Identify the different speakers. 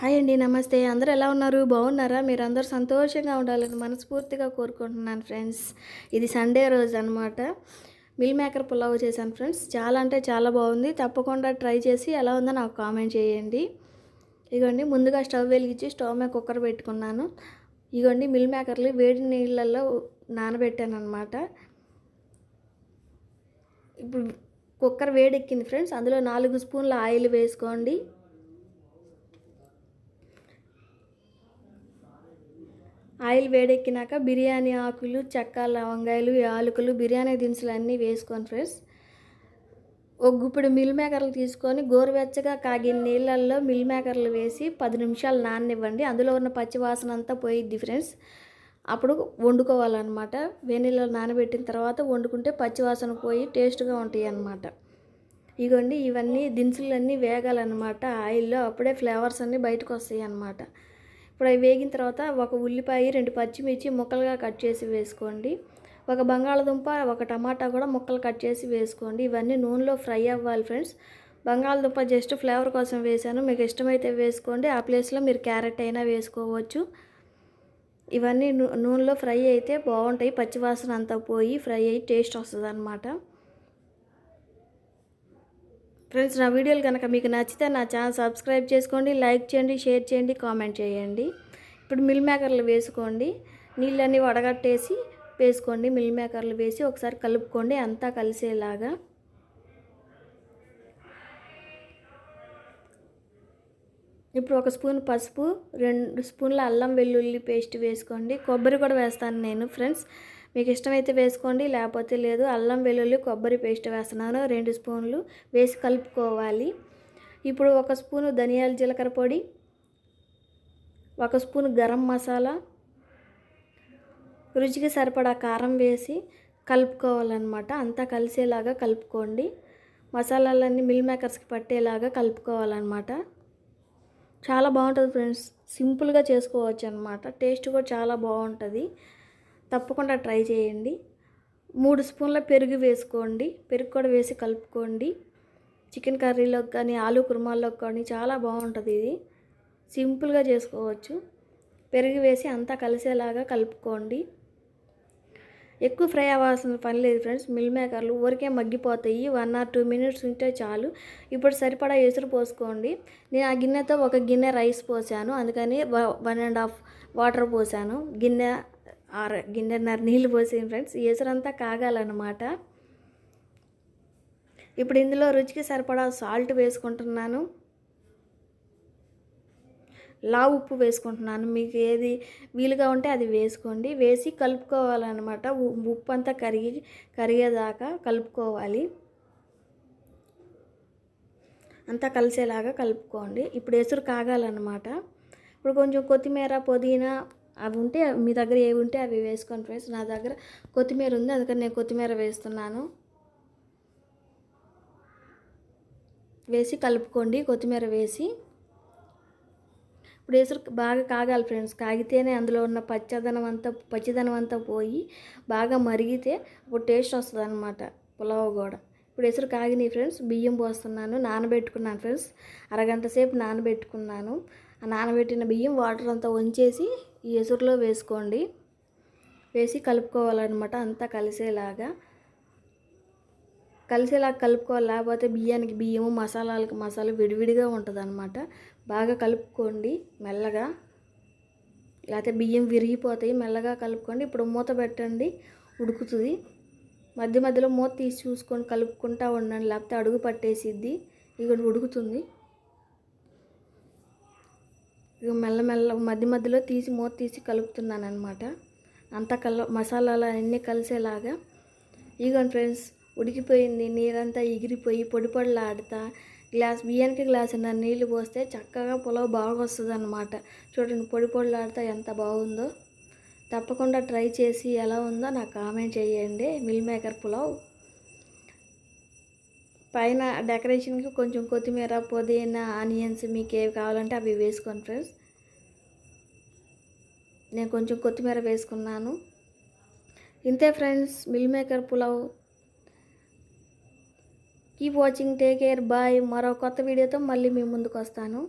Speaker 1: Hi అండి. నమస్తే. అందరూ ఎలా ఉన్నారు? బాగున్నారా? మీరందరూ సంతోషంగా ఉండాలని మనస్ఫూర్తిగా కోరుకుంటున్నాను ఫ్రెండ్స్. ఇది సండే రోజు అనమాట. మిల్ మేకర్ పులావ్ చేశాను ఫ్రెండ్స్. చాలా అంటే చాలా బాగుంది. తప్పకుండా ట్రై చేసి ఎలా ఉందో నాకు కామెంట్ చేయండి. ఇగోండి ముందుగా స్టవ్ వెలిగించి స్టవ్ మీద కుక్కర్ పెట్టుకున్నాను. ఇగోండి మిల్ మేకర్లు వేడి నీళ్ళల్లో నానబెట్టాను అనమాట. ఇప్పుడు కుక్కర్ వేడెక్కింది ఫ్రెండ్స్. అందులో 4 స్పూన్ల ఆయిల్ వేసుకోండి. ఆయిల్ వేడెక్కినాక బిర్యానీ ఆకులు, చెక్క, లవంగాయలు, యాలకులు, బిర్యానీ దినుసులు అన్నీ వేసుకోండి ఫ్రెండ్స్. ఒక గుప్పెడు మిల్ మేకర్లు తీసుకొని గోరువెచ్చగా కాగిన నీళ్ళల్లో మిల్ మేకర్లు వేసి 10 నిమిషాలు నాననివ్వండి. అందులో ఉన్న పచ్చి వాసన అంతా పోయిద్ది ఫ్రెండ్స్. అప్పుడు వండుకోవాలన్నమాట. వేడినీళ్ళలో నానబెట్టిన తర్వాత వండుకుంటే పచ్చి వాసన పోయి టేస్ట్గా ఉంటాయి అన్నమాట. ఇగోండి ఇవన్నీ దినుసులన్నీ వేగాలన్నమాట ఆయిల్లో. అప్పుడే ఫ్లేవర్స్ అన్నీ బయటకు వస్తాయి అన్నమాట. ఇప్పుడు అవి వేగిన తర్వాత ఒక ఉల్లిపాయ, 2 పచ్చిమిర్చి ముక్కలుగా కట్ చేసి వేసుకోండి. ఒక బంగాళదుంప, ఒక టమాటా కూడా ముక్కలు కట్ చేసి వేసుకోండి. ఇవన్నీ నూనెలో ఫ్రై అవ్వాలి ఫ్రెండ్స్. బంగాళదుంప జస్ట్ ఫ్లేవర్ కోసం వేసాను. మీకు ఇష్టమైతే వేసుకోండి. ఆ ప్లేస్లో మీరు క్యారెట్ అయినా వేసుకోవచ్చు. ఇవన్నీ నూనెలో ఫ్రై అయితే బాగుంటాయి. పచ్చివాసన అంతా పోయి ఫ్రై అయ్యి టేస్ట్ వస్తుంది అన్నమాట. ఫ్రెండ్స్, నా వీడియోలు కనుక మీకు నచ్చితే నా ఛానల్ సబ్స్క్రైబ్ చేసుకోండి, లైక్ చేయండి, షేర్ చేయండి, కామెంట్ చేయండి. ఇప్పుడు మిల్ మేకర్లు వేసుకోండి. నీళ్ళన్నీ వడగట్టేసి వేసుకోండి. మిల్ మేకర్లు వేసి ఒకసారి కలుపుకోండి అంతా కలిసేలాగా. ఇప్పుడు 1 స్పూన్ పసుపు, 2 స్పూన్ల అల్లం వెల్లుల్లి పేస్ట్ వేసుకోండి. కొబ్బరి కూడా వేస్తాను నేను ఫ్రెండ్స్. మీకు ఇష్టమైతే వేసుకోండి, లేకపోతే లేదు. అల్లం వెల్లుల్లి కొబ్బరి పేస్ట్ వేస్తున్నాను 2 స్పూన్లు వేసి కలుపుకోవాలి. ఇప్పుడు 1 స్పూను ధనియాల జీలకర్ర పొడి, 1 స్పూన్ గరం మసాలా, రుచికి సరిపడా కారం వేసి కలుపుకోవాలన్నమాట. అంతా కలిసేలాగా కలుపుకోండి. మసాలాలన్నీ మిల్ మేకర్స్కి పట్టేలాగా కలుపుకోవాలన్నమాట. చాలా బాగుంటుంది ఫ్రెండ్స్. సింపుల్గా చేసుకోవచ్చు అన్నమాట. టేస్ట్ కూడా చాలా బాగుంటుంది. తప్పకుండా ట్రై చేయండి. 3 స్పూన్ల పెరుగు వేసుకోండి. పెరుగు కూడా వేసి కలుపుకోండి. చికెన్ కర్రీలోకి కానీ ఆలు కుర్మాల్లోకి కానీ చాలా బాగుంటుంది. ఇది సింపుల్గా చేసుకోవచ్చు. పెరుగు వేసి అంతా కలిసేలాగా కలుపుకోండి. ఎక్కువ ఫ్రై అవ్వాల్సిన పని లేదు ఫ్రెండ్స్. మిల్ మేకర్లు ఊరికే మగ్గిపోతాయి. 1 or 2 మినిట్స్ ఉంటే చాలు. ఇప్పుడు సరిపడా ఎసురు పోసుకోండి. నేను ఆ గిన్నెతో 1 గిన్నె రైస్ పోసాను, అందుకని 1.5 వాటర్ పోసాను. గిన్నెన్నర నీళ్ళు పోసాను ఫ్రెండ్స్. ఎసురంతా కాగాలన్నమాట. ఇప్పుడు ఇందులో రుచికి సరిపడా సాల్ట్ వేసుకుంటున్నాను. ఉప్పు వేసుకుంటున్నాను. మీకు ఏది వీలుగా ఉంటే అది వేసుకోండి. వేసి కలుపుకోవాలన్నమాట. ఉప్పు అంతా కరిగేదాకా కలుపుకోవాలి. అంతా కలిసేలాగా కలుపుకోండి. ఇప్పుడు ఎసురు కాగాలన్నమాట. ఇప్పుడు కొంచెం కొత్తిమీర, పుదీనా అవి ఉంటే మీ దగ్గర ఏవి ఉంటే అవి వేసుకోండి ఫ్రెండ్స్. నా దగ్గర కొత్తిమీర ఉంది, అందుకని నేను కొత్తిమీర వేస్తున్నాను. వేసి కలుపుకోండి. కొత్తిమీర వేసి ఇప్పుడు ఎసురు బాగా కాగాలి ఫ్రెండ్స్. కాగితేనే అందులో ఉన్న పచ్చిదనం అంతా పోయి బాగా మరిగితే ఇప్పుడు టేస్ట్ వస్తుంది అన్నమాట పులావ్ కూడా. ఇప్పుడు ఎసురు కాగినాయి ఫ్రెండ్స్. బియ్యం పోస్తున్నాను. నానబెట్టుకున్నాను ఫ్రెండ్స్. అరగంట సేపు నానబెట్టుకున్నాను. ఆ నానబెట్టిన బియ్యం వాటర్ అంతా వంచేసి ఈ ఎసురులో వేసుకోండి. వేసి కలుపుకోవాలన్నమాట. అంతా కలిసేలాగా కలుపుకోవాలి. లేకపోతే బియ్యానికి బియ్యము, మసాలాలకు మసాలా విడివిడిగా ఉంటుంది అన్నమాట. బాగా కలుపుకోండి మెల్లగా, లేకపోతే బియ్యం విరిగిపోతాయి. మెల్లగా కలుపుకోండి. ఇప్పుడు మూత పెట్టండి, ఉడుకుతుంది. మధ్య మధ్యలో మూత తీసి చూసుకొని కలుపుకుంటూ ఉండండి, లేకపోతే అడుగు పట్టేసిద్ది. ఇక ఉడుకుతుంది. ఇక మెల్లమెల్ల మధ్య మధ్యలో మూత తీసి కలుపుతున్నాను అనమాట. అంతా మసాలాలు అన్నీ కలిసేలాగా. ఇగోండి ఫ్రెండ్స్, ఉడికిపోయింది. నీరంతా ఎగిరిపోయి పొడి పొడిలాడుతా బియ్యానికి గ్లాసున్నర నీళ్ళు పోస్తే చక్కగా పులావ్ బాగా వస్తుంది అన్నమాట. చూడండి పొడి పొడిలాడుతా ఎంత బాగుందో. తప్పకుండా ట్రై చేసి ఎలా ఉందో నాకు కామెంట్ చేయండి. మిల్ మేకర్ పులావ్ పైన డెకరేషన్కి కొంచెం కొత్తిమీర, పుదీనా, ఆనియన్స్ మీకు ఏవి కావాలంటే అవి వేసుకోండి ఫ్రెండ్స్. నేను కొంచెం కొత్తిమీర వేసుకున్నాను. ఇంతే friends, meal maker pulao. Keep watching, take care, bye. మరో కొత్త వీడియోతో మళ్ళీ మీ ముందుకు వస్తాను.